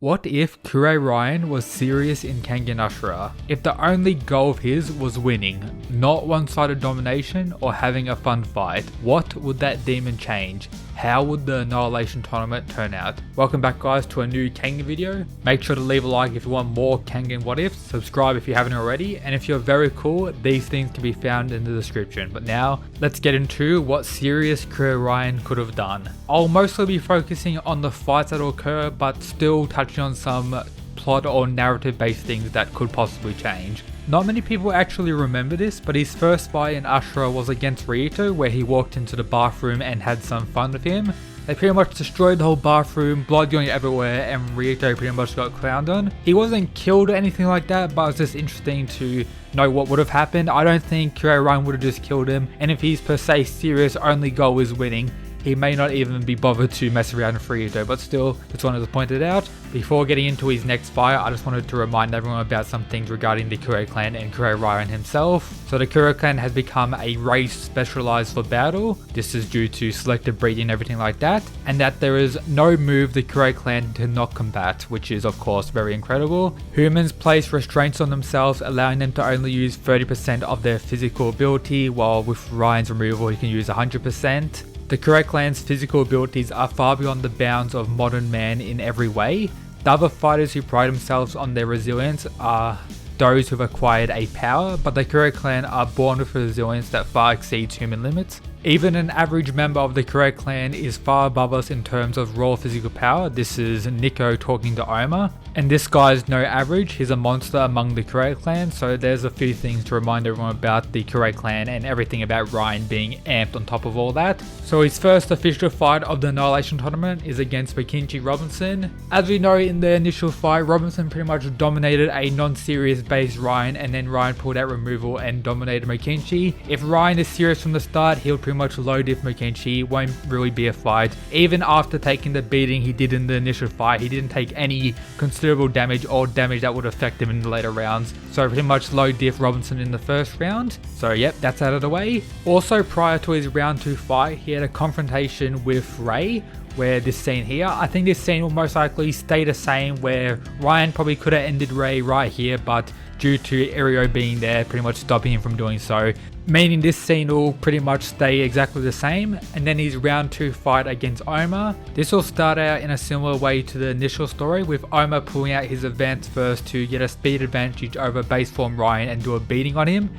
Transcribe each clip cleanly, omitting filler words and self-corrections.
What if Kure Ryan was serious in Kengan Ashura? If the only goal of his was winning, not one-sided domination or having a fun fight, what would that demon change? How would the Annihilation Tournament turn out? Welcome back guys to a new Kengan video. Make sure to leave a like if you want more Kengan what ifs, subscribe if you haven't already, and if you're very cool, these things can be found in the description. But now, let's get into what serious Kure Ryan could have done. I'll mostly be focusing on the fights that will occur, but still touching on some plot or narrative based things that could possibly change. Not many people actually remember this, but his first fight in Ashura was against Ryuto, where he walked into the bathroom and had some fun with him. They pretty much destroyed the whole bathroom, blood going everywhere, and Ryuto pretty much got clowned on. He wasn't killed or anything like that, but it's just interesting to know what would have happened. I don't think Kure Ryan would have just killed him, and if he's per se serious only goal is winning, he may not even be bothered to mess around with Ryuto, but still, just wanted to point it out. Before getting into his next fight, I just wanted to remind everyone about some things regarding the Kure clan and Kure Ryan himself. So the Kure clan has become a race specialized for battle. This is due to selective breeding and everything like that, and that there is no move the Kure clan did not combat, which is of course very incredible. Humans place restraints on themselves, allowing them to only use 30% of their physical ability, while with Ryan's removal he can use 100%. The Kure clan's physical abilities are far beyond the bounds of modern man in every way. The other fighters who pride themselves on their resilience are those who've acquired a power, but the Kure clan are born with a resilience that far exceeds human limits. Even an average member of the Kure clan is far above us in terms of raw physical power. This is Nico talking to Oma. And this guy's no average, he's a monster among the Kure clan, so there's a few things to remind everyone about the Kure clan and everything about Ryan being amped on top of all that. So his first official fight of the Annihilation Tournament is against McKinchy Robinson. As we know, in the initial fight, Robinson pretty much dominated a non-serious based Ryan, and then Ryan pulled out removal and dominated McKinchy. If Ryan is serious from the start, he'll pretty much load if McKinchy, won't really be a fight. Even after taking the beating he did in the initial fight, he didn't take any considerable damage or damage that would affect him in the later rounds. So pretty much low diff Robinson in the first round. So yep, that's out of the way. Also, prior to his round 2 fight, he had a confrontation with Ray, where this scene here, I think this scene will most likely stay the same, where Ryan probably could have ended Ray right here, but due to Iryo being there, pretty much stopping him from doing so, meaning this scene will pretty much stay exactly the same. And then his round 2 fight against Oma. This will start out in a similar way to the initial story, with Oma pulling out his advance first to get a speed advantage over base form Ryan and do a beating on him.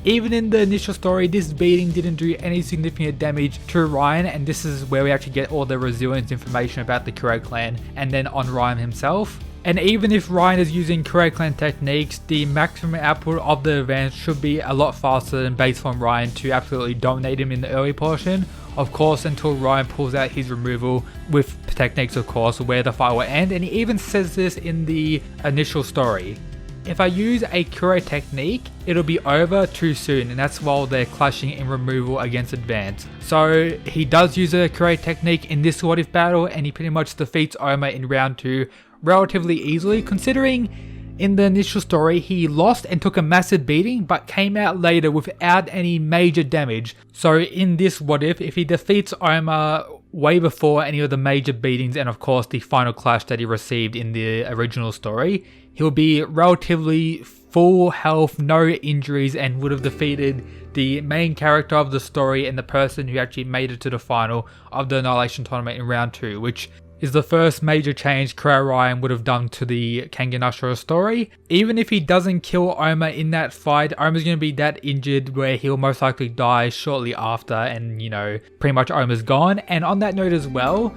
Even in the initial story, this beating didn't do any significant damage to Ryan, and this is where we actually get all the resilience information about the Kure clan and then on Ryan himself. And even if Ryan is using Kure clan techniques, the maximum output of the advance should be a lot faster than base form Ryan to absolutely dominate him in the early portion. Of course, until Ryan pulls out his removal with techniques, of course, where the fight will end. And he even says this in the initial story. If I use a Kure technique, it'll be over too soon, and that's while they're clashing in removal against advance. So he does use a Kure technique in this what if battle, and he pretty much defeats Oma in round 2 relatively easily, considering in the initial story he lost and took a massive beating but came out later without any major damage. So in this what if he defeats Oma way before any of the major beatings and of course the final clash that he received in the original story, he'll be relatively full health, no injuries, and would have defeated the main character of the story and the person who actually made it to the final of the Annihilation Tournament in round 2, which is the first major change Kure Ryan would have done to the Kengan Ashura story. Even if he doesn't kill Oma in that fight, Oma's going to be that injured where he'll most likely die shortly after, and you know, pretty much Oma's gone. And on that note as well,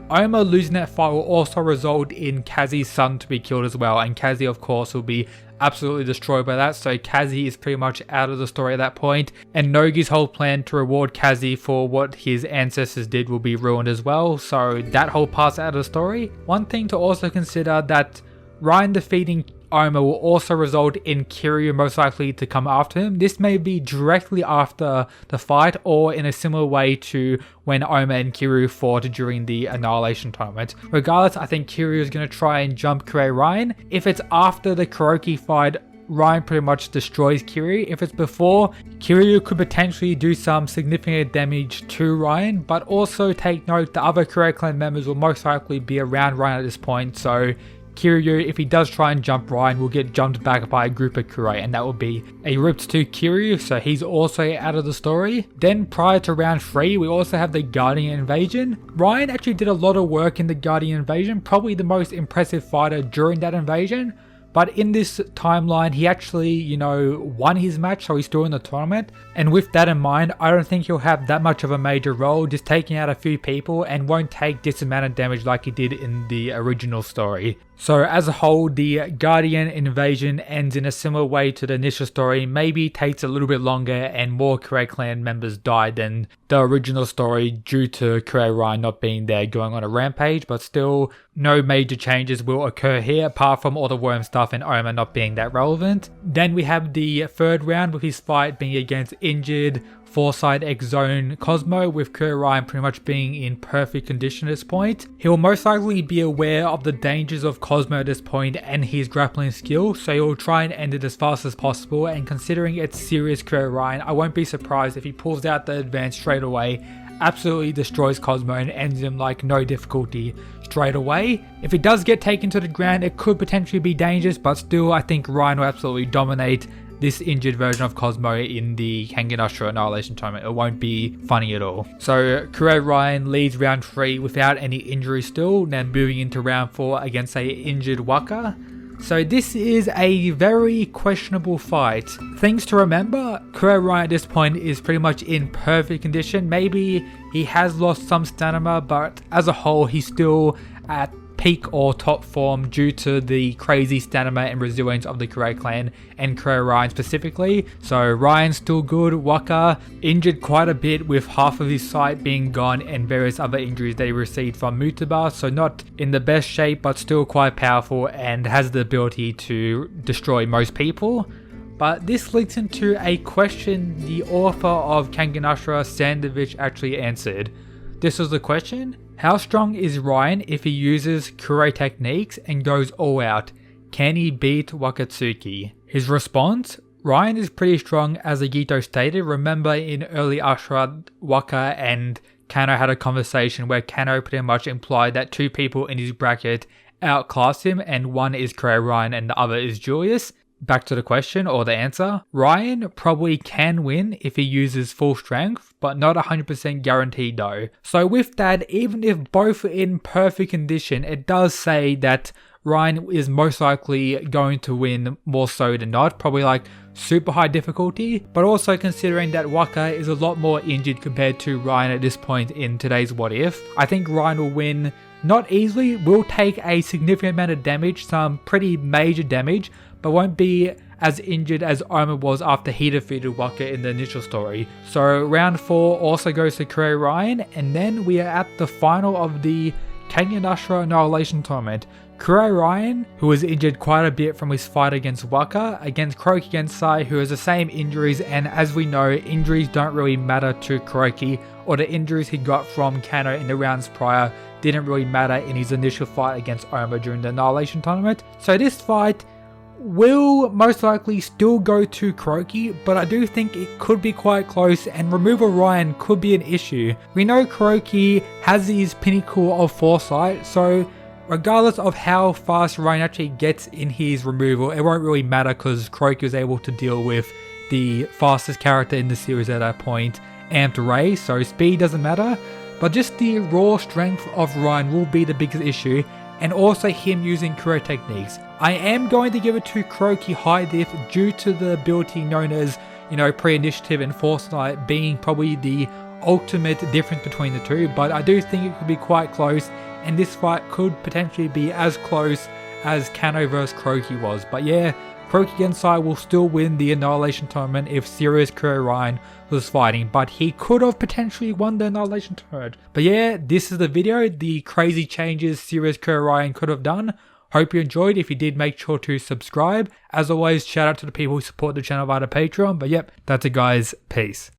Oma losing that fight will also result in Kazi's son to be killed as well, and Kazi of course will be absolutely destroyed by that, so Kazi is pretty much out of the story at that point, and Nogi's whole plan to reward Kazi for what his ancestors did will be ruined as well, so that whole part's out of the story. One thing to also consider, that Ryan defeating Oma will also result in Kiryu most likely to come after him. This may be directly after the fight or in a similar way to when Oma and Kiryu fought during the Annihilation Tournament. Regardless, I think Kiryu is going to try and jump Kure Ryan. If it's after the Kuroki fight, Ryan pretty much destroys Kiryu. If it's before, Kiryu could potentially do some significant damage to Ryan, but also take note the other Kure clan members will most likely be around Ryan at this point, so Kiryu, if he does try and jump Ryan, will get jumped back by a group of Kurei, and that will be a ripped to Kiryu, so he's also out of the story. Then prior to round 3, we also have the Guardian Invasion. Ryan actually did a lot of work in the Guardian Invasion, probably the most impressive fighter during that invasion. But in this timeline, he actually, won his match, so he's still in the tournament. And with that in mind, I don't think he'll have that much of a major role, just taking out a few people and won't take this amount of damage like he did in the original story. So as a whole, the Guardian Invasion ends in a similar way to the initial story, maybe takes a little bit longer and more Kurei clan members die than the original story due to Kurei Ryan not being there going on a rampage, but still no major changes will occur here apart from all the worm stuff and Oma not being that relevant. Then we have the third round with his fight being against injured Foresight X Zone Cosmo, with Kurei Ryan pretty much being in perfect condition at this point. He will most likely be aware of the dangers of Cosmo at this point and his grappling skill, so he will try and end it as fast as possible, and considering it's serious Kurei Ryan, I won't be surprised if he pulls out the advance straight away, absolutely destroys Cosmo and ends him like no difficulty straight away. If he does get taken to the ground, it could potentially be dangerous, but still I think Ryan will absolutely dominate this injured version of Cosmo in the Kengan Ashura Annihilation Tournament. It won't be funny at all. So Kurei Ryan leads round 3 without any injury still, then moving into round 4 against a injured Waka. So this is a very questionable fight. Things to remember, Kurei Ryan at this point is pretty much in perfect condition. Maybe he has lost some stamina, but as a whole he's still at peak or top form due to the crazy stamina and resilience of the Kurei clan and Kurei Ryan specifically. So Ryan's still good. Waka injured quite a bit with half of his sight being gone and various other injuries they received from Mutaba, so not in the best shape but still quite powerful and has the ability to destroy most people. But this leads into a question the author of Kengan Ashura, Sandovich, actually answered. This was the question: how strong is Ryan if he uses Kurei techniques and goes all out? Can he beat Wakatsuki? His response: Ryan is pretty strong, as Agito stated. Remember in early Ashura, Waka and Kano had a conversation where Kano pretty much implied that two people in his bracket outclass him, and one is Kurei Ryan and the other is Julius. Back to the question, or the answer. Ryan probably can win if he uses full strength, but not 100% guaranteed though. So with that, even if both are in perfect condition, it does say that Ryan is most likely going to win more so than not, probably like super high difficulty, but also considering that Waka is a lot more injured compared to Ryan at this point in today's What If, I think Ryan will win not easily, will take a significant amount of damage, some pretty major damage, but won't be as injured as Oma was after he defeated Waka in the initial story. So round 4 also goes to Kurei Ryan, and then we are at the final of the Kengan Ashura Annihilation Tournament. Kurei Ryan, who was injured quite a bit from his fight against Waka, against Kuroki Gensai, who has the same injuries, and as we know, injuries don't really matter to Kuroki, or the injuries he got from Kano in the rounds prior didn't really matter in his initial fight against Oma during the Annihilation Tournament. So this fight will most likely still go to Kuroki, but I do think it could be quite close, and removal Ryan could be an issue. We know Kuroki has his pinnacle of foresight, so regardless of how fast Ryan actually gets in his removal, it won't really matter because Kuroki was able to deal with the fastest character in the series at that point, Amped Ray, so speed doesn't matter. But just the raw strength of Ryan will be the biggest issue, and also him using Kurei techniques. I am going to give it to Kuroki High Diff due to the ability known as, pre-initiative and foresight being probably the ultimate difference between the two, but I do think it could be quite close, and this fight could potentially be as close as Kano vs Kuroki was. But yeah, Kuroki Gensai will still win the Annihilation Tournament if serious Kurei Ryan was fighting, but he could have potentially won the Annihilation Tournament. But yeah, this is the video, the crazy changes serious Kurei Ryan could have done. Hope you enjoyed. If you did, make sure to subscribe. As always, shout out to the people who support the channel via Patreon. But yep, that's it guys, peace.